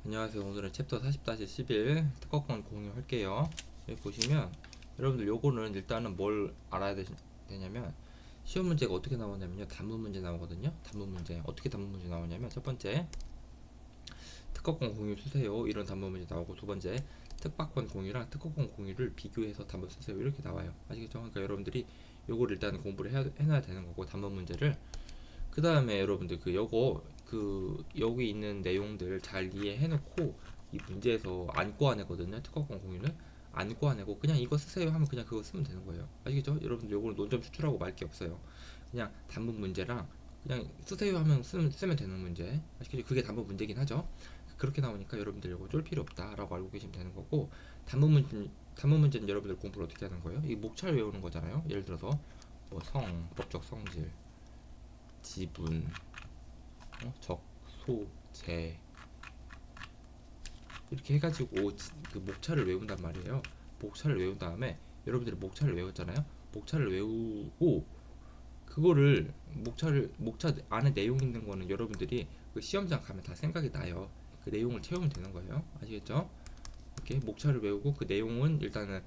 안녕하세요. 오늘은 챕터 40-11 특허권 공유할게요. 여기 보시면 여러분들 요거는 일단은 뭘 알아야 되냐면 시험 문제가 어떻게 나오냐면요. 단문 문제 나오거든요. 단문 문제. 어떻게 단문 문제 나오냐면 첫 번째 특허권 공유 쓰세요. 이런 단문 문제 나오고 두 번째 특박권 공유랑 특허권 공유를 비교해서 단문 쓰세요. 이렇게 나와요. 아시겠죠? 그러니까 여러분들이 요거를 일단 공부를 해놔야 되는 거고 단문 문제를 그 다음에 여러분들 여기 있는 내용들 잘 이해해 놓고 이 문제에서 안 꼬아내거든요. 특허권 공유는 안 꼬아내고 그냥 이거 쓰세요 하면 그냥 그거 쓰면 되는 거예요. 아시겠죠? 여러분들 요거는 논점 추출하고 말 게 없어요. 그냥 단문 문제랑 그냥 쓰세요 하면 쓰면 되는 문제. 아시겠죠? 그게 단문 문제긴 하죠. 그렇게 나오니까 여러분들 이거 쫄 필요 없다라고 알고 계시면 되는 거고 단문 문제는 여러분들 공부를 어떻게 하는 거예요? 이 목차를 외우는 거잖아요. 예를 들어서 뭐 법적 성질, 지분, 적, 소, 재 이렇게 해가지고 그 목차를 외운단 말이에요. 목차를 외운 다음에 여러분들이 목차를 외웠잖아요. 목차를 외우고 그거를 목차 안에 내용 있는 거는 여러분들이 그 시험장 가면 다 생각이 나요. 그 내용을 채우면 되는 거예요. 아시겠죠? 이렇게 목차를 외우고 그 내용은 일단은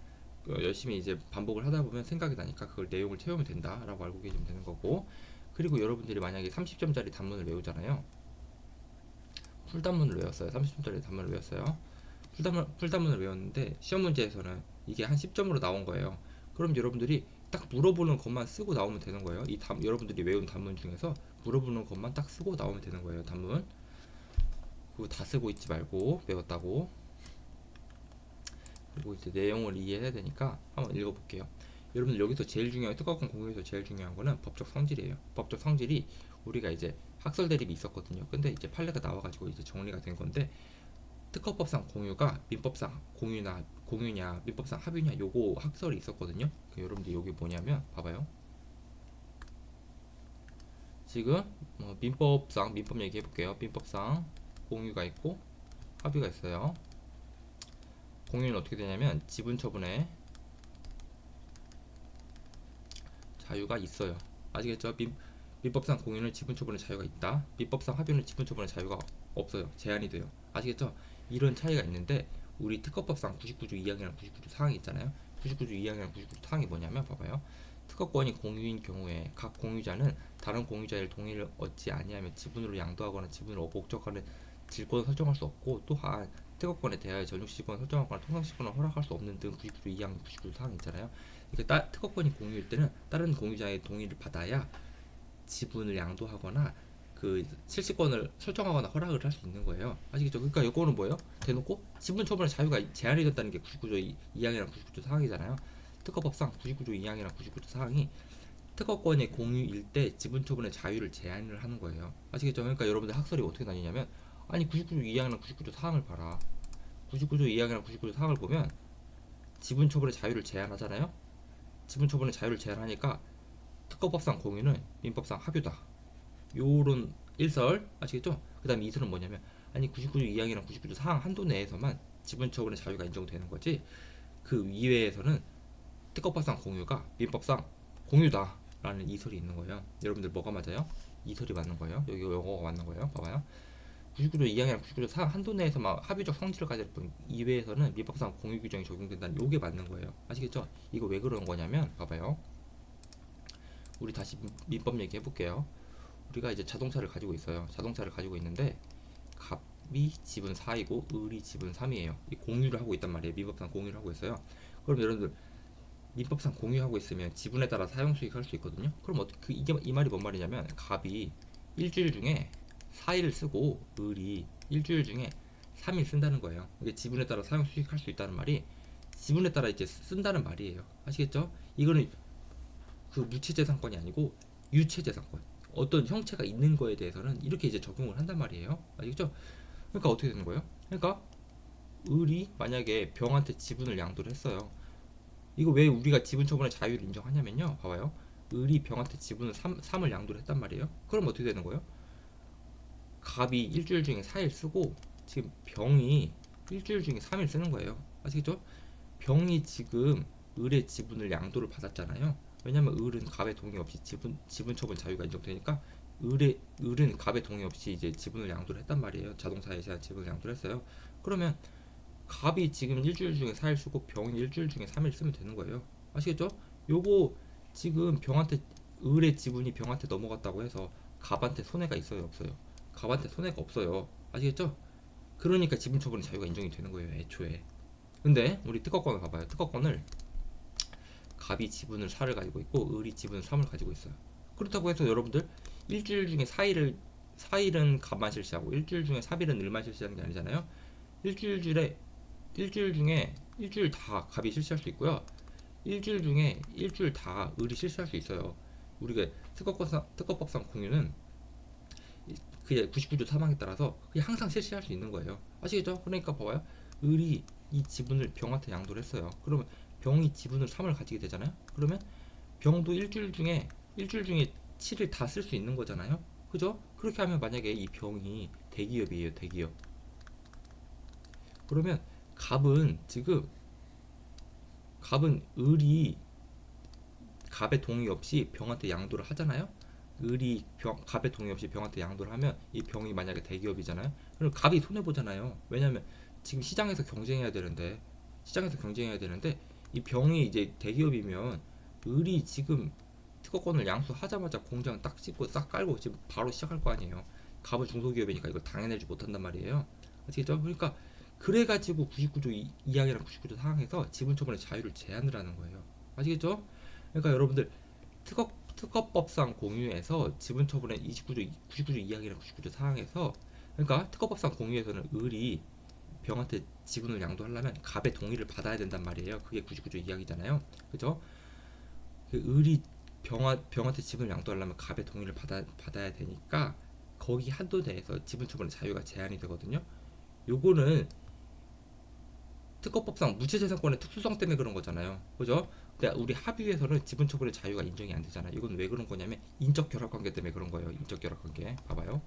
열심히 이제 반복을 하다 보면 생각이 나니까 그걸 내용을 채우면 된다라고 알고 계시면 되는 거고, 그리고 여러분들이 만약에 30점짜리 단문을 외우잖아요. 풀단문을 외웠어요. 30점짜리 단문을 외웠어요. 풀단문을 외웠는데 시험 문제에서는 이게 한 10점으로 나온 거예요. 그럼 여러분들이 딱 물어보는 것만 쓰고 나오면 되는 거예요. 여러분들이 외운 단문 중에서 물어보는 것만 딱 쓰고 나오면 되는 거예요. 단문. 그거 다 쓰고 있지 말고 외웠다고. 그리고 이제 내용을 이해해야 되니까 한번 읽어볼게요. 여러분들 여기서 제일 중요한 특허권 공유에서 제일 중요한 거는 법적 성질이에요. 법적 성질이 우리가 이제 학설 대립이 있었거든요. 근데 이제 판례가 나와가지고 이제 정리가 된 건데 특허법상 공유가 민법상 공유냐 민법상 합유냐 요거 학설이 있었거든요. 여러분들 요게 뭐냐면 봐봐요. 지금 민법 얘기해 볼게요. 민법상 공유가 있고 합유가 있어요. 공유는 어떻게 되냐면 지분 처분에 자유가 있어요. 아시겠죠? 민법상 공유는 지분 처분의 자유가 있다. 민법상 합유는 지분 처분의 자유가 없어요. 제한이 돼요. 아시겠죠? 이런 차이가 있는데 우리 특허법상 99조 2항이랑 99조 4항이 있잖아요. 99조 2항이랑 99조 4항이 뭐냐면 봐봐요. 특허권이 공유인 경우에 각 공유자는 다른 공유자의 동의를 얻지 아니하면 지분으로 양도하거나 지분을 목적하는 질권을 설정할 수 없고, 또한 특허권에 대하여 전용시권을 설정하거나 통상시권을 허락할 수 없는 등 99조 2항, 99조 4항이 있잖아요. 그러니까 특허권이 공유일 때는 다른 공유자의 동의를 받아야 지분을 양도하거나 그 실시권을 설정하거나 허락을 할 수 있는 거예요. 아시겠죠? 그러니까 이거는 뭐예요? 대놓고 지분 처분의 자유가 제한이 됐다는 게 99조 2항이랑 99조 4항이잖아요. 특허법상 99조 2항이랑 99조 4항이 특허권의 공유일 때 지분 처분의 자유를 제한을 하는 거예요. 아시겠죠? 그러니까 여러분들 학설이 어떻게 나뉘냐면 아니 99조 2항이랑 99조 4항을 봐라. 99조 2항이랑 99조 4항을 보면 지분 처분의 자유를 제한하잖아요. 지분 처분의 자유를 제한하니까 특허법상 공유는 민법상 합유다. 요런 일설 아시겠죠? 그 다음에 이설은 뭐냐면 아니 99조 2항이랑 99조 4항 한도 내에서만 지분 처분의 자유가 인정되는 거지 그 이외에서는 특허법상 공유가 민법상 공유다 라는 이설이 있는 거예요. 여러분들 뭐가 맞아요? 이설이 맞는 거예요. 여기 영어가 맞는 거예요. 봐봐요. 99조 2항이랑 99조 4항 한도 내에서만 합의적 성질을 가질 뿐 이외에서는 민법상 공유 규정이 적용된다는 요게 맞는 거예요. 아시겠죠? 이거 왜 그런 거냐면 봐봐요. 우리 다시 민법 얘기해 볼게요. 우리가 이제 자동차를 가지고 있어요. 자동차를 가지고 있는데 갑이 지분 4이고 을이 지분 3이에요. 이 공유를 하고 있단 말이에요. 민법상 공유를 하고 있어요. 그럼 여러분들 민법상 공유하고 있으면 지분에 따라 사용 수익 할 수 있거든요. 그럼 이게 이 말이 뭔 말이냐면 갑이 일주일 중에 4일 쓰고 을이 일주일 중에 3일 쓴다는 거예요. 이게 지분에 따라 사용 수익 할 수 있다는 말이 지분에 따라 이제 쓴다는 말이에요. 아시겠죠? 이거는 그 무체재산권이 아니고 유체재산권. 어떤 형체가 있는 거에 대해서는 이렇게 이제 적용을 한단 말이에요. 아시겠죠? 그러니까 어떻게 되는 거예요? 그러니까 을이 만약에 병한테 지분을 양도를 했어요. 이거 왜 우리가 지분 처분의 자유를 인정하냐면요. 봐봐요. 을이 병한테 지분을 3을 양도를 했단 말이에요. 그럼 어떻게 되는 거예요? 갑이 일주일 중에 4일 쓰고 지금 병이 일주일 중에 3일 쓰는 거예요. 아시겠죠? 병이 지금 을의 지분을 양도를 받았잖아요. 왜냐면 을은 갑의 동의 없이 지분 처분 자유가 인정되니까 을은 갑의 동의 없이 이제 지분을 양도를 했단 말이에요. 자동차에 대한 지분을 양도를 했어요. 그러면 갑이 지금 일주일 중에 4일 쓰고 병이 일주일 중에 3일 쓰면 되는 거예요. 아시겠죠? 요거 지금 병한테 을의 지분이 병한테 넘어갔다고 해서 갑한테 손해가 있어요, 없어요? 갑한테 손해가 없어요. 아시겠죠? 그러니까 지분 처분의 자유가 인정이 되는 거예요, 애초에. 근데 우리 특허권을 봐봐요. 특허권을 갑이 지분을 4를 가지고 있고 을이 지분을 3을 가지고 있어요. 그렇다고 해서 여러분들 일주일 중에 4일은 갑만 실시하고 일주일 중에 3일은 을만 실시하는 게 아니잖아요. 일주일 중에 일주일 다 갑이 실시할 수 있고요. 일주일 중에 일주일 다 을이 실시할 수 있어요. 우리가 특허법상 공유는 그게 99조 3항에 따라서 그게 항상 실시할 수 있는 거예요. 아시겠죠? 그러니까 봐봐요. 을이 이 지분을 병한테 양도를 했어요. 그러면 병이 지분을 3을 가지게 되잖아요. 그러면 병도 일주일 중에 7일 다 쓸 수 있는 거잖아요. 그죠? 그렇게 하면 만약에 이 병이 대기업이에요. 대기업. 그러면 갑은 지금 갑은 을이 갑의 동의 없이 병한테 양도를 하잖아요. 갑의 동의 없이 병한테 양도를 하면 이 병이 만약에 대기업이잖아요. 그럼 갑이 손해 보잖아요. 왜냐하면 지금 시장에서 경쟁해야 되는데 이 병이 이제 대기업이면 을이 지금 특허권을 양수하자마자 공장 딱 짓고 싹 깔고 지금 바로 시작할 거 아니에요. 갑은 중소기업이니까 이걸 당해내지 못한단 말이에요. 아시겠죠? 그러니까 그래가지고 99조 2항이랑 99조 4항에서 지분처분의 자유를 제한을 하는 거예요. 아시겠죠? 그러니까 여러분들 특허법상 공유에서 지분처분의 99조 2항이랑 99조 4항에서 그러니까 특허법상 공유에서는 을이 병한테 지분을 양도하려면 갑의 동의를 받아야 된단 말이에요. 그게 99조 2항이잖아요. 그죠? 그 을이 병한테 지분을 양도하려면 갑의 동의를 받아야 되니까 거기 한도 내에서 지분처분의 자유가 제한이 되거든요. 요거는 특허법상 무채재산권의 특수성 때문에 그런 거잖아요. 그죠? 근데 우리 합의에서는 지분처분의 자유가 인정이 안 되잖아. 이건 왜 그런 거냐면 인적 결합 관계 때문에 그런 거예요. 인적 결합 관계. 봐봐요.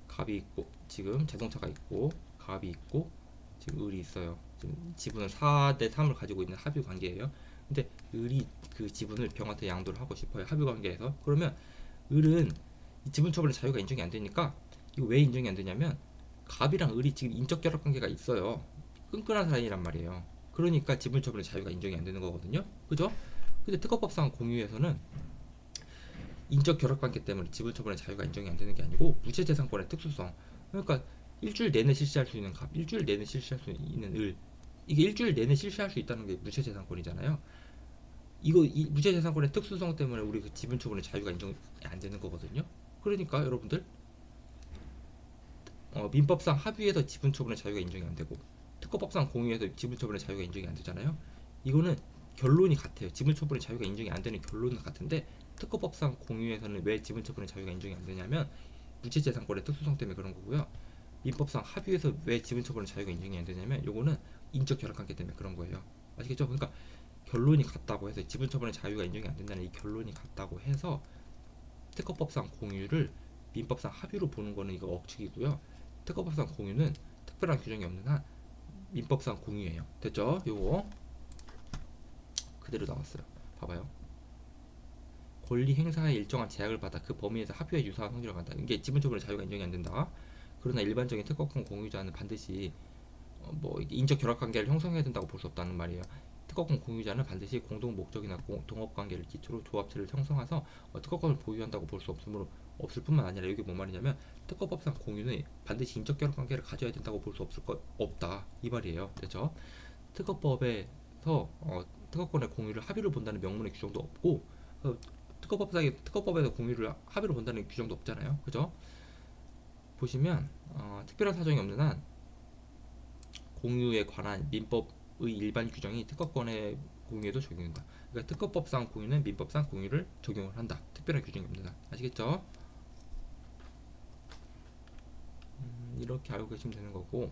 갑이 있고 지금 자동차가 있고 갑이 있고 지금 을이 있어요. 지금 지분을 4대 3을 가지고 있는 합의 관계예요. 근데 을이 그 지분을 병한테 양도를 하고 싶어요. 합의 관계에서. 그러면 을은 지분처분의 자유가 인정이 안 되니까 이거 왜 인정이 안 되냐면 갑이랑 을이 지금 인적 결합 관계가 있어요. 끈끈한 사이란 말이에요. 그러니까 지분처분의 자유가 인정이 안 되는 거거든요. 그죠? 근데 특허법상 공유에서는 인적 결합 관계 때문에 지분처분의 자유가 인정이 안 되는 게 아니고 무채재산권의 특수성. 그러니까 일주일 내내 실시할 수 있는 갑, 일주일 내내 실시할 수 있는 을. 이게 일주일 내내 실시할 수 있다는 게 무채재산권이잖아요. 이 무채재산권의 특수성 때문에 우리 그 지분처분의 자유가 인정이 안 되는 거거든요. 그러니까 여러분들 민법상 합의에서 지분처분의 자유가 인정이 안 되고 특허법상 공유에서 지분처분의 자유가 인정이 안 되잖아요. 이거는 결론이 같아요. 지분처분의 자유가 인정이 안 되는 결론은 같은데 특허법상 공유에서는 왜 지분처분의 자유가 인정이 안 되냐면 무채재산권의 특수성 때문에 그런 거고요. 민법상 합의에서 왜 지분처분의 자유가 인정이 안 되냐면 요거는 인적 결합관계 때문에 그런 거예요. 아시겠죠? 그러니까 결론이 같다고 해서 지분처분의 자유가 인정이 안 된다는 이 결론이 같다고 해서 특허법상 공유를 민법상 합의로 보는 거는 이거 억측이고요. 특허법상 공유는 특별한 규정이 없는 한 민법상 공유예요. 됐죠? 요거 그대로 나왔어요. 봐봐요. 권리 행사에 일정한 제약을 받아 그 범위에서 합의와 유사한 성질을 갖다. 이게 지분처분의 자유가 인정이 안 된다. 그러나 일반적인 특허권 공유자는 반드시 인적 결합 관계를 형성해야 된다고 볼 수 없다는 말이에요. 특허권 공유자는 반드시 공동 목적이나 동업 관계를 기초로 조합체를 형성해서 특허권을 보유한다고 볼 수 없을 뿐만 아니라 이게 뭔 말이냐면 특허법상 공유는 반드시 인적 결합 관계를 가져야 된다고 볼 수 없다 이 말이에요. 됐죠? 특허법에서 특허권의 공유를 합의로 본다는 명문의 규정도 없고 특허법에서 공유를 합의로 본다는 규정도 없잖아요. 그죠? 보시면 특별한 사정이 없는 한 공유에 관한 민법의 일반 규정이 특허권의 공유에도 적용된다. 그러니까 특허법상 공유는 민법상 공유를 적용을 한다. 특별한 규정이 없는 한. 아시겠죠? 이렇게 알고 계시면 되는 거고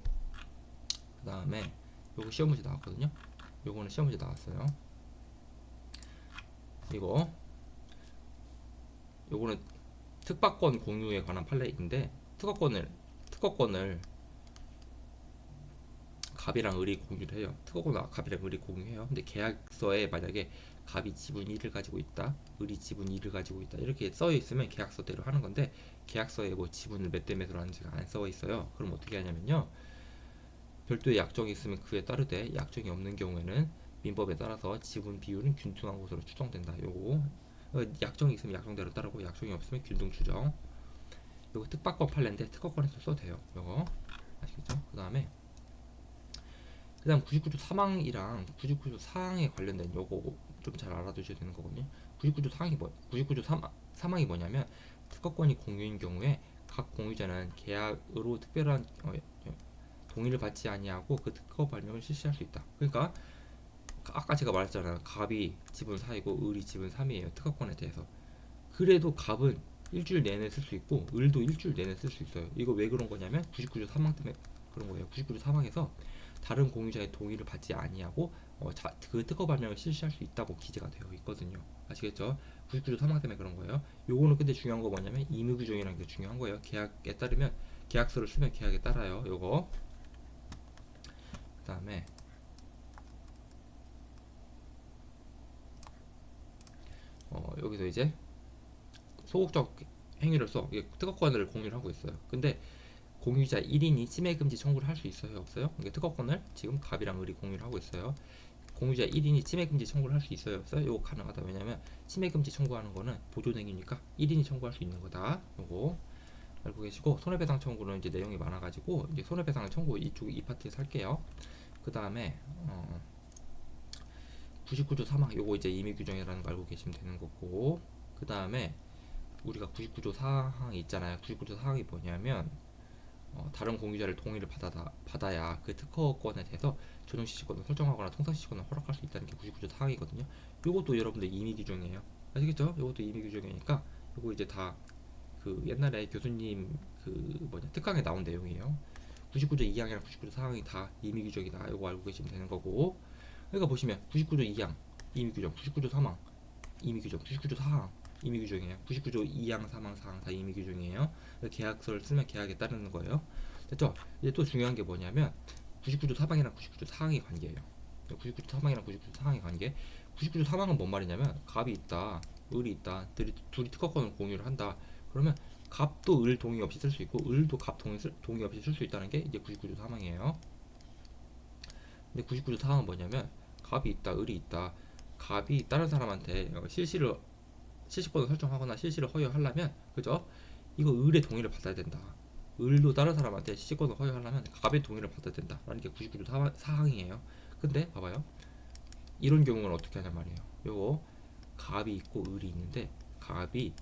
그 다음에 요거 시험 문제 나왔거든요. 요거는 시험 문제 나왔어요. 요거는 특박권 공유에 관한 판례인데 특허권을 갑이랑 을이 공유를 해요. 특허권 갑이랑 을이 공유해요. 근데 계약서에 만약에 갑이 지분 1을 가지고 있다, 을이 지분 2를 가지고 있다 이렇게 써 있으면 계약서대로 하는 건데 계약서에 뭐 지분을 몇 대 몇으로 하는지가 안 써 있어요. 그럼 어떻게 하냐면요. 별도의 약정이 있으면 그에 따르되 약정이 없는 경우에는 민법에 따라서 지분 비율은 균등한 것으로 추정된다. 요거 약정이 있으면 약정대로 따르고 약정이 없으면 균등 추정. 요거 특박권 판례인데 특허권에서 써도 돼요. 요거 아시겠죠? 그다음 99조 사망이랑 99조 사항에 관련된 요거 좀 잘 알아두셔야 되는 거거든요. 99조 사항이 99조 사망이 뭐냐면 특허권이 공유인 경우에 각 공유자는 계약으로 특별한 동의를 받지 아니하고 그 특허 발명을 실시할 수 있다. 그러니까 아까 제가 말했잖아요. 갑이 지분 4이고 을이 지분 3이에요. 특허권에 대해서. 그래도 갑은 일주일 내내 쓸 수 있고 을도 일주일 내내 쓸 수 있어요. 이거 왜 그런 거냐면 99조 사망 때문에 그런 거예요. 99조 사망에서 다른 공유자의 동의를 받지 아니하고 그 특허 발명을 실시할 수 있다고 기재가 되어 있거든요. 아시겠죠? 99조 사망 때문에 그런 거예요. 요거는 근데 중요한 거 뭐냐면 임의 규정이라는 게 중요한 거예요. 계약에 따르면 계약서를 쓰면 계약에 따라요. 요거. 그다음에 여기서 이제 소극적 행위로서 특허권을 공유를 하고 있어요. 근데 공유자 1인이 침해 금지 청구를 할 수 있어요, 없어요? 이게 특허권을 지금 갑이랑 을이 공유를 하고 있어요. 공유자 1인이 침해 금지 청구를 할 수 있어요, 없어요? 이거 가능하다. 왜냐면 침해 금지 청구하는 거는 보존행위니까 1인이 청구할 수 있는 거다. 요거 알고 계시고 손해배상 청구는 이제 내용이 많아가지고 이제 손해배상 청구 이 파트에서 할게요. 그 다음에 99조 사망 요거 이제 임의 규정이라는 거 알고 계시면 되는 거고 그 다음에 우리가 99조 사항이 있잖아요. 99조 사항이 뭐냐면 다른 공유자를 동의를 받아야 그 특허권에 대해서 조정 시시권을 설정하거나 통상 시시권을 허락할 수 있다는 게 99조 사항이거든요. 요것도 여러분들 임의 규정이에요. 아시겠죠? 요것도 임의 규정이니까 요거 이제 다 그 옛날에 교수님 그 특강에 나온 내용이에요. 99조 2항이랑 99조 4항이 다 임의 규정이다. 요거 알고 계시면 되는 거고. 그러니까 보시면 99조 2항 임의 규정, 99조 3항 임의 규정, 99조 4항 임의 규정이에요. 99조 2항, 3항, 4항 다 임의 규정이에요. 계약서를 쓰면 계약에 따르는 거예요. 됐죠? 이제 또 중요한 게 뭐냐면 99조 4항이랑 99조 4항의 관계예요. 99조 4항이랑 99조 4항의 관계. 99조 4항은 뭔 말이냐면 갑이 있다, 을이 있다, 둘이 특허권을 공유를 한다. 그러면 갑도 을 동의 없이 쓸 수 있고 을도 갑 동의 없이 쓸 수 있다는 게 이제 99조 4항이에요. 근데 99조 4항은 뭐냐면 갑이 있다, 을이 있다. 갑이 다른 사람한테 실시권을 설정하거나 실시를 허용하려면 그죠? 이거 을의 동의를 받아야 된다. 을도 다른 사람한테 실시권을 허용하려면 갑의 동의를 받아야 된다. 라는 게 99조 사항이에요. 근데 봐봐요. 이런 경우는 어떻게 하냐 말이에요. 요거 갑이 있고 을이 있는데 갑이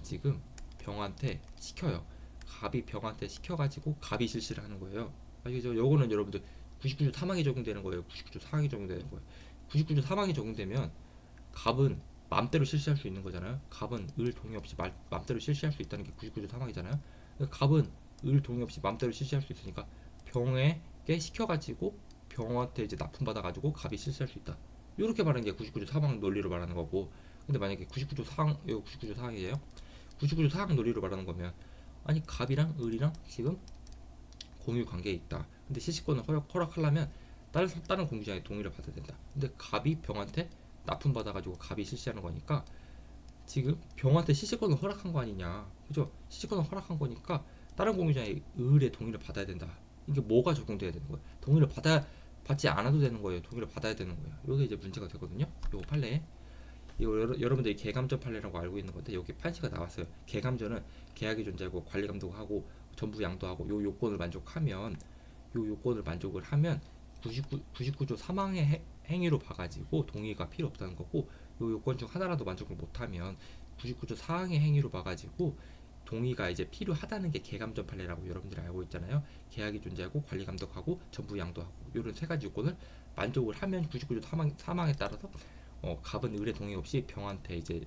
지금 병한테 시켜요. 갑이 병한테 시켜가지고 갑이 실시를 하는 거예요. 아시죠? 요거는 여러분들 99조 사망이 적용되는 거예요. 99조 사항이 적용되는 거예요. 99조 사망이 적용되면 갑은 맘대로 실시할 수 있는 거잖아요. 갑은 을 동의 없이 맘대로 실시할 수 있다는 게 99조 사망이잖아요. 갑은 을 동의 없이 맘대로 실시할 수 있으니까 병에게 시켜가지고 병한테 이제 납품 받아가지고 갑이 실시할 수 있다. 이렇게 말하는 게 99조 사망 논리로 말하는 거고. 근데 만약에 99조 사항, 이거 99조 사항이에요. 99조 사항 논리로 말하는 거면 아니 갑이랑 을이랑 지금 공유 관계에 있다. 근데 실시권을 허락하려면 다른 공유자의 동의를 받아야 된다. 근데 갑이 병한테 납품 받아가지고 갑이 실시하는 거니까 지금 병한테 실시권을 허락한 거 아니냐, 그죠? 실시권을 허락한 거니까 다른 공유자의 을의 동의를 받아야 된다. 이게 뭐가 적용돼야 되는 거예요? 동의를 받지 않아도 되는 거예요. 동의를 받아야 되는 거예요. 이게 이제 문제가 되거든요. 요 판례. 이거 여러분들이 계감전 판례라고 알고 있는 건데 여기 판시가 나왔어요. 계감전은 계약이 존재하고 관리 감독하고 전부 양도하고 요 요건을 만족하면 요 요건을 만족을 하면 99조 사망의 행위로 봐가지고 동의가 필요 없다는 거고 요 요건 중 하나라도 만족을 못하면 99조 사항의 행위로 봐가지고 동의가 이제 필요하다는 게 계감전 판례라고 여러분들이 알고 있잖아요. 계약이 존재하고 관리 감독하고 전부 양도하고 이런 세 가지 요건을 만족을 하면 99조 사망에 따라서 갑은 의뢰 동의 없이 병한테 이제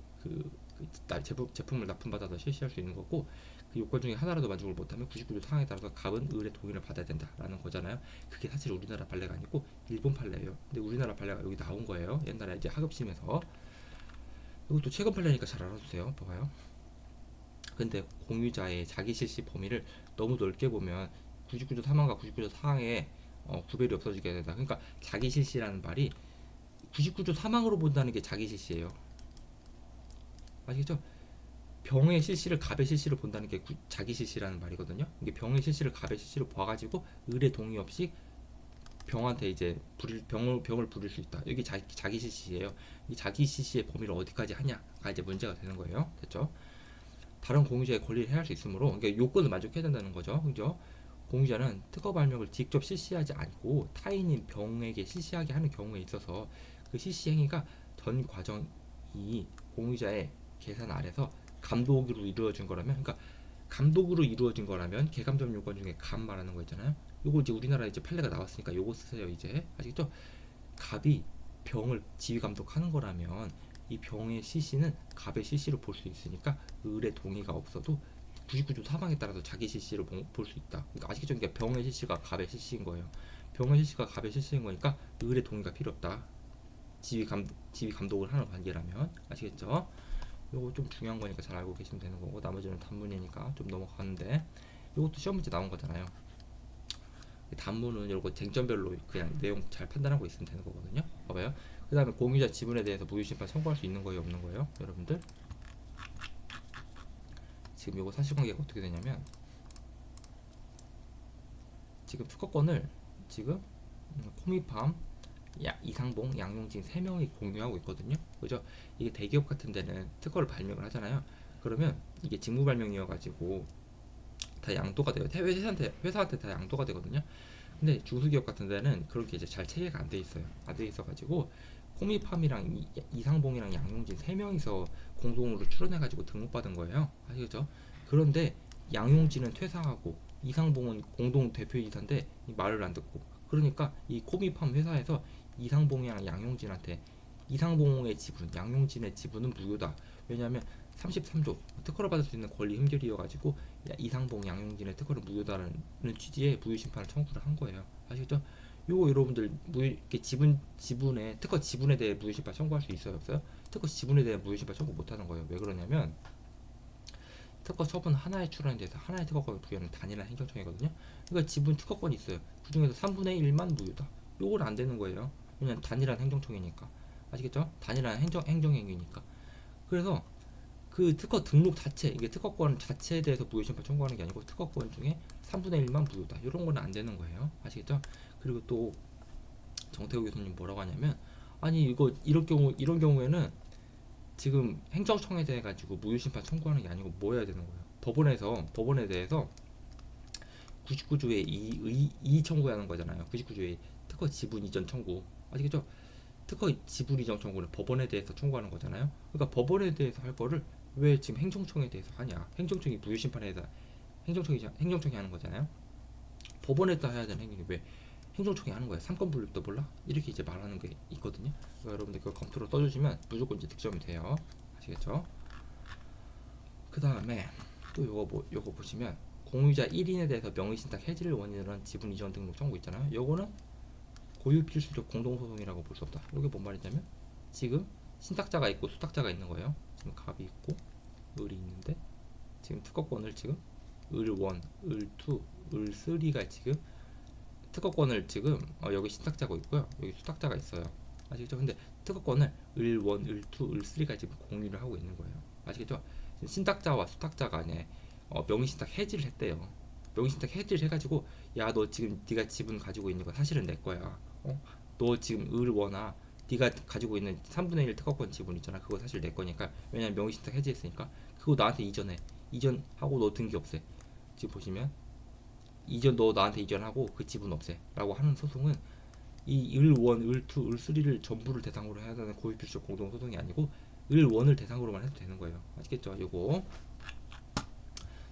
제품을 납품받아서 실시할 수 있는 거고 그 요건 중에 하나라도 만족을 못하면 99조 사항에 따라서 갑은 의뢰 동의를 받아야 된다라는 거잖아요. 그게 사실 우리나라 판례가 아니고 일본 판례예요. 근데 우리나라 판례가 여기 나온 거예요. 옛날에 이제 하급심에서. 이것도 최근 판례니까 잘 알아두세요. 봐봐요. 근데 공유자의 자기 실시 범위를 너무 넓게 보면 99조 3항과 99조 4항에 구별이 없어지게 된다. 그러니까 자기 실시라는 말이 99조 사망으로 본다는 게 자기 실시예요. 아시겠죠? 병의 실시를 갑의 실시를 본다는 게 자기 실시라는 말이거든요. 이게 병의 실시를 갑의 실시를 봐가지고 을의 동의 없이 병한테 이제 병을 부릴 수 있다. 여기 자기 실시예요. 이 자기 실시의 범위를 어디까지 하냐가 이제 문제가 되는 거예요. 됐죠? 다른 공유자의 권리를 해할 수 있으므로, 그러니까 요건을 만족해야 된다는 거죠. 그죠? 공유자는 특허 발명을 직접 실시하지 않고 타인인 병에게 실시하게 하는 경우에 있어서 그 실시 행위가 전 과정이 공유자의 계산 아래서 감독으로 이루어진 거라면, 그러니까 감독으로 이루어진 거라면 개감점 요건 중에 감 말하는 거 있잖아요. 요거 이제 우리나라 이제 판례가 나왔으니까 요거 쓰세요. 이제 아시겠죠? 갑이 병을 지휘 감독하는 거라면 이 병의 실시는 갑의 실시를 볼 수 있으니까 을의 동의가 없어도 99조 사망에 따라서 자기 실시를 볼 수 있다. 그러니까 아시겠죠? 그러니까 병의 실시가 갑의 실시인 거예요. 병의 실시가 갑의 실시인 거니까 을의 동의가 필요 없다. 지휘 감독을 하는 관계라면. 아시겠죠? 요거 좀 중요한 거니까 잘 알고 계시면 되는 거고, 나머지는 단문이니까 좀 넘어가는데, 요것도 시험 문제 나온 거잖아요. 단문은 요거 쟁점별로 그냥 내용 잘 판단하고 있으면 되는 거거든요. 봐봐요. 그 다음에 공유자 지분에 대해서 무효심판 청구할 수 있는 거예요, 없는 거예요? 여러분들 지금 요거 사실관계가 어떻게 되냐면, 지금 특허권을 지금 코미팜, 이상봉, 양용진 3명이 공유하고 있거든요. 그죠? 이게 대기업 같은 데는 특허를 발명을 하잖아요. 그러면 이게 직무 발명이어가지고 다 양도가 돼요. 회사한테 다 양도가 되거든요. 근데 중소기업 같은 데는 그렇게 이제 잘 체계가 안 돼 있어요. 안 돼 있어가지고 코미팜이랑 이상봉이랑 양용진 3명이서 공동으로 출원해가지고 등록받은 거예요. 아시겠죠? 그런데 양용진은 퇴사하고 이상봉은 공동 대표이사인데 말을 안 듣고, 그러니까 이 코미팜 회사에서 이상봉이랑 양용진한테 이상봉의 지분, 양용진의 지분은 무효다. 왜냐하면 33조 특허를 받을 수 있는 권리 힘결이어가지고 이상봉, 양용진의 특허를 무효다라는 취지의 무효 심판을 청구를 한 거예요. 아시겠죠? 요거 여러분들 이렇게 지분에 특허 지분에 대해 무효 심판 청구할 수 있어요, 없어요? 특허 지분에 대해 무효 심판 청구 못 하는 거예요. 왜 그러냐면 특허 처분 하나에 출원에 대해서 하나의 특허권을 부여하는 단일한 행정청이거든요. 그러니까 지분 특허권이 있어요. 그 중에서 3분의 1만 무효다. 요걸 안 되는 거예요. 왜냐면 단일한 행정청이니까. 아시겠죠? 단일한 행정행위니까. 그래서 그 특허 등록 자체, 이게 특허권 자체에 대해서 무효심판 청구하는 게 아니고 특허권 중에 3분의 1만 무효다. 이런 거는 안 되는 거예요. 아시겠죠? 그리고 또 정태호 교수님 뭐라고 하냐면, 아니 이거 이런 경우에는 지금 행정청에 대해 가지고 무효심판 청구하는 게 아니고 뭐 해야 되는 거예요? 법원에 대해서 99조에 이의 청구하는 거잖아요. 99조에 특허 지분 이전 청구. 아시겠죠? 특허 지분 이전 청구는 법원에 대해서 청구하는 거잖아요. 그러니까 법원에 대해서 할 거를 왜 지금 행정청에 대해서 하냐? 행정청이 무효심판에 대해서 행정청이 하는 거잖아요. 법원에다 해야 되는 행위는 왜 행정청이 하는 거야? 삼권 분립도 몰라? 이렇게 이제 말하는 게 있거든요. 그러니까 여러분들 그걸 검토로 써주시면 무조건 이제 득점이 돼요. 아시겠죠? 그 다음에 또 요거 보시면 공유자 1인에 대해서 명의신탁 해지를 원인으로 한 지분 이전 등록 청구 있잖아요. 요거는 고유 필수적 공동소송이라고 볼 수 없다. 이게 뭔 말이냐면 지금 신탁자가 있고 수탁자가 있는 거예요. 지금 갑이 있고 을이 있는데 지금 특허권을 지금 을1, 을2, 을3가 지금 특허권을 지금 여기 신탁자가 있고요. 여기 수탁자가 있어요. 아시겠죠? 근데 특허권을 을1, 을2, 을3가 지금 공유를 하고 있는 거예요. 아시겠죠? 신탁자와 수탁자가 아니에 명의신탁 해지를 했대요. 명의신탁 해지를 해가지고 야 너 지금 네가 지분 가지고 있는 거 사실은 내 거야. 너 지금 을1아 네가 가지고 있는 3분의 1 특허권 지분 있잖아. 그거 사실 내 거니까. 왜냐면 명의신탁 해지했으니까 그거 나한테 이전해. 이전하고 너 등기 없애. 지금 보시면 너 나한테 이전하고 그 지분 없애 라고 하는 소송은 이 을1, 을2, 을3를 전부를 대상으로 해야 하는 고유필수적 공동소송이 아니고 을1을 대상으로만 해도 되는 거예요. 아시겠죠? 요거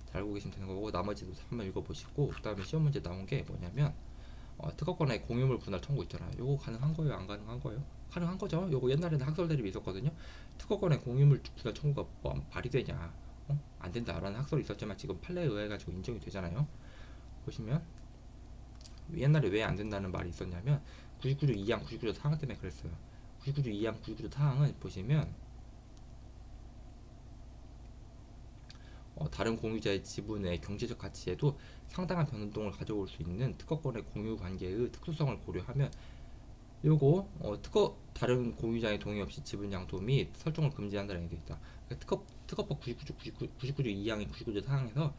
잘 알고 계시면 되는 거고, 나머지도 한번 읽어보시고, 그 다음에 시험 문제 나온 게 뭐냐면 특허권의 공유물 분할 청구 있잖아요. 요거 가능한 거예요? 안 가능한 거예요? 가능한 거죠. 요거 옛날에는 학설 대립이 있었거든요. 특허권의 공유물 분할 청구가 뭐 발의되냐, 안 된다라는 학설이 있었지만 지금 판례에 의해 가지고 인정이 되잖아요. 보시면 옛날에 왜 안 된다는 말이 있었냐면 99조 2항 99조 4항 때문에 그랬어요. 99조 2항 99조 4항은 보시면 다른 공유자의 지분의 경제적 가치에도 상당한 변동을 가져올 수 있는 특허권의 공유 관계의 특수성을 고려하면 요거 다른 공유자의 동의 없이 지분 양도 및 설정을 금지한다는 게 되어 있다. 그러니까 특허법 99조 2항의 99조 4항에서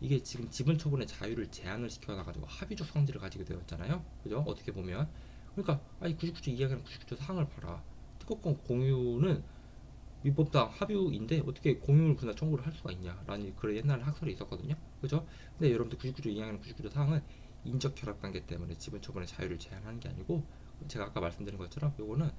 이게 지금 지분 처분의 자유를 제한을 시켜놔가지고 합의적 성질을 가지게 되었잖아요. 그죠? 어떻게 보면. 그러니까 아니 99조 2항이랑 99조 4항을 봐라. 특허권 공유는 위법상 합의인데 어떻게 공유물 분할 청구를 할 수가 있냐라는 그런 옛날 학설이 있었거든요. 그죠? 근데 여러분들 99조 2항이랑 99조 4항은 인적 결합 관계 때문에 지분 처분의 자유를 제한하는 게 아니고 제가 아까 말씀드린 것처럼 요거는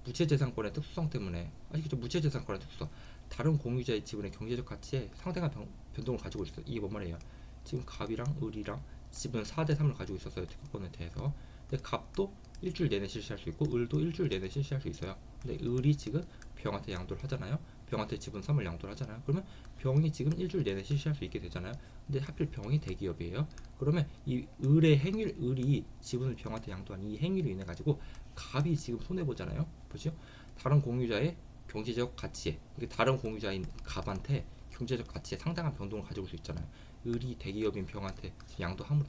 무채재산권의 특수성 때문에 아시겠죠? 무채재산권의 특수성 다른 공유자의 지분의 경제적 가치에 상당한 변동을 가지고 있어요. 이게 뭔 말이에요? 지금 갑이랑 을이랑 지분 4대 3을 가지고 있었어요. 특허권에 대해서. 근데 갑도 일주일 내내 실시할 수 있고 을도 일주일 내내 실시할 수 있어요. 근데 을이 지금 병한테 양도를 하잖아요. 병한테 지분 3을 양도를 하잖아요. 그러면 병이 지금 일주일 내내 실시할 수 있게 되잖아요. 근데 하필 병이 대기업이에요. 그러면 이 을의 행위, 을이 지분을 병한테 양도한 이 행위로 인해 가지고 갑이 지금 손해 보잖아요. 보죠? 다른 공유자의 경제적 가치에, 이게 다른 공유자인 갑한테 경제적 가치에 상당한 변동을 가지고 올 수 있잖아요. 을이 대기업인 병한테 양도함에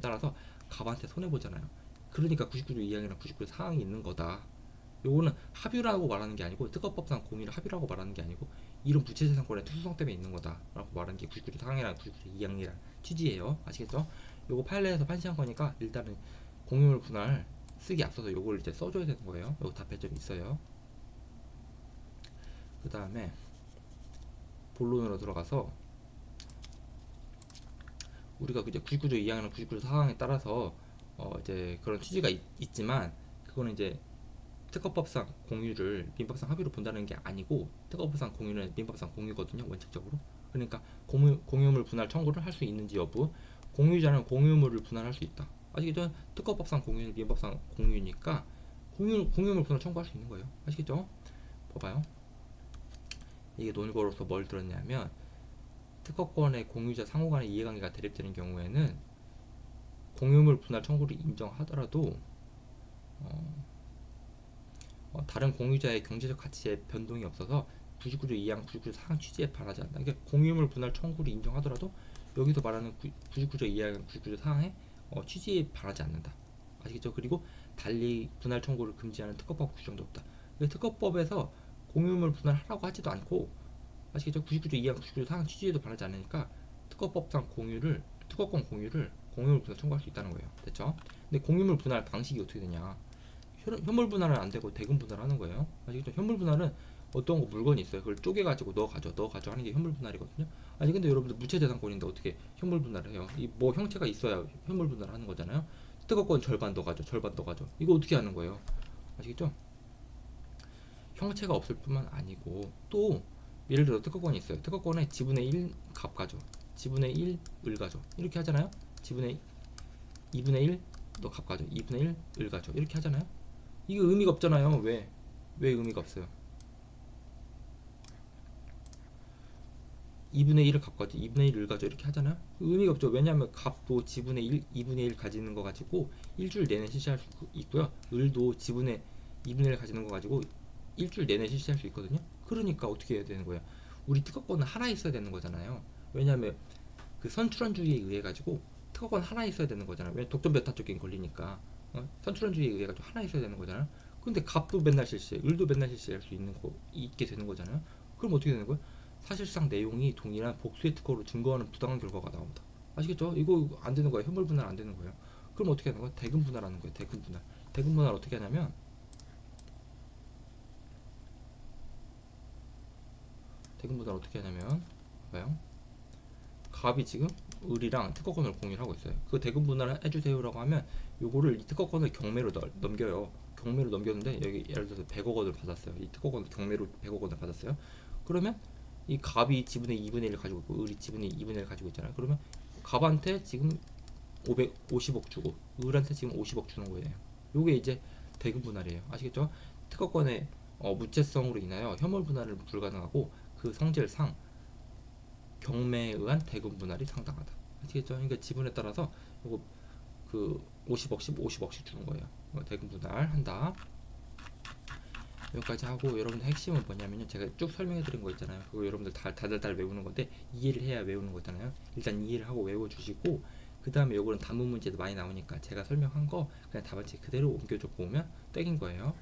따라서 갑한테 손해 보잖아요. 그러니까 99조 2항이랑 99조 4항이 있는 거다. 요거는 합의라고 말하는 게 아니고 특허법상 공유를 합의라고 말하는 게 아니고 이런 부채재산권의 특수성 때문에 있는 거다라고 말하는 게 99조 4항이랑 99조 2항이란 취지예요. 아시겠죠? 요거 판례에서 판시한 거니까 일단은 공유물 분할 쓰기 앞서서 요걸 이제 써줘야 되는 거예요. 요거 답변점이 있어요. 그 다음에 본론으로 들어가서 우리가 이제 99조 2항이나 99조 4항에 따라서 이제 그런 취지가 있지만 그거는 이제 특허법상 공유를 민법상 합의로 본다는 게 아니고 특허법상 공유는 민법상 공유거든요. 원칙적으로. 그러니까 공유물 분할 청구를 할 수 있는지 여부 공유자는 공유물을 분할할 수 있다. 아시겠죠? 특허법상 공유는 민법상 공유니까 공유물 분할 청구할 수 있는 거예요. 아시겠죠? 봐봐요. 이게 논거로서 뭘 들었냐면 특허권의 공유자 상호간의 이해관계가 대립되는 경우에는 공유물 분할 청구를 인정하더라도 다른 공유자의 경제적 가치에 변동이 없어서 99조 2항, 99조 4항 취지에 반하지 않는다. 그러니까 공유물 분할 청구를 인정하더라도 여기서 말하는 99조 2항, 99조 4항의 취지에 반하지 않는다. 아시겠죠? 그리고 달리 분할 청구를 금지하는 특허법 규정도 없다. 특허법에서 공유물 분할하라고 하지도 않고 아시겠죠? 99조 2항, 99조 4항 취지에도 반하지 않으니까 특허법상 특허권 공유를 공유물 분할 청구할 수 있다는 거예요. 됐죠? 근데 공유물 분할 방식이 어떻게 되냐? 현물 분할은 안 되고 대금 분할하는 거예요. 아시겠죠? 현물 분할은 어떤 거 물건이 있어요. 그걸 쪼개가지고 너 가져 하는 게 현물 분할이거든요. 아니 근데 여러분들 무채재산권인데 어떻게 현물 분할을 해요? 이 뭐 형체가 있어야 현물 분할하는 거잖아요. 특허권 절반 너 가져, 절반 너 가져. 이거 어떻게 하는 거예요? 아시겠죠? 형체가 없을 뿐만 아니고 또 예를 들어 특허권이 있어요. 특허권에 지분의 1 갑 가져, 지분의 1 을 가져 이렇게 하잖아요. 지분의 2분의 1 너 갑 가져, 2분의 1 을 가져 이렇게 하잖아요. 이거 의미가 없잖아요. 왜 의미가 없어요? 2분의 1을 값 가져, 2분의 1을 가져 이렇게 하잖아요. 의미가 없죠. 왜냐하면 값도 지분의 1, 2분의 1 가지는 거 가지고 일주일 내내 실시할 수 있고요. 을도 지분의 2분의 1 가지는 거 가지고 일주일 내내 실시할 수 있거든요. 그러니까 어떻게 해야 되는 거예요? 우리 특허권은 하나 있어야 되는 거잖아요. 왜냐하면 그 선출원주의에 의해 가지고 특허권 하나 있어야 되는 거잖아요. 왜 독점배타적인 권리니까 선출원주의에 의해 가지고 하나 있어야 되는 거잖아요. 근데 갑도 맨날 실시해, 을도 맨날 실시할 수 있게 되는 거잖아요. 그럼 어떻게 되는 거예요? 사실상 내용이 동일한 복수의 특허로 증거하는 부당한 결과가 나온다. 아시겠죠? 이거 안 되는 거예요. 현물 분할 안 되는 거예요. 그럼 어떻게 하는 거예요? 대금 분할하는 거예요. 대금 분할. 대금 분할 어떻게 하냐면 봐요. 갑이 지금 을이랑 특허권을 공유를 하고 있어요. 그 대금 분할을 해주세요라고 하면 요거를 이 특허권을 경매로 넘겨요. 경매로 넘겼는데 여기 예를 들어서 100억 원을 받았어요. 이 특허권 경매로 100억 원을 받았어요. 그러면 이 갑이 지분의 2분의 1을 가지고 있고 을이 지분의 2분의 1을 가지고 있잖아요. 그러면 갑한테 지금 550억 주고 을한테 지금 50억 주는 거예요. 요게 이제 대금 분할이에요. 아시겠죠? 특허권의 무채성으로 인하여 현물 분할은 불가능하고 그 성질상 경매에 의한 대금 분할이 상당하다. 아시겠죠? 그러니까 지분에 따라서 요거 그 50억씩 주는 거예요. 대금 분할 한다. 여기까지 하고 여러분들 핵심은 뭐냐면요. 제가 쭉 설명해 드린 거 있잖아요. 그거 여러분들 다들 외우는 건데 이해를 해야 외우는 거잖아요. 일단 이해를 하고 외워 주시고 그 그 다음에 요거는 단문 문제도 많이 나오니까 제가 설명한 거 그냥 답안지 그대로 옮겨줘 보면 땡인 거예요.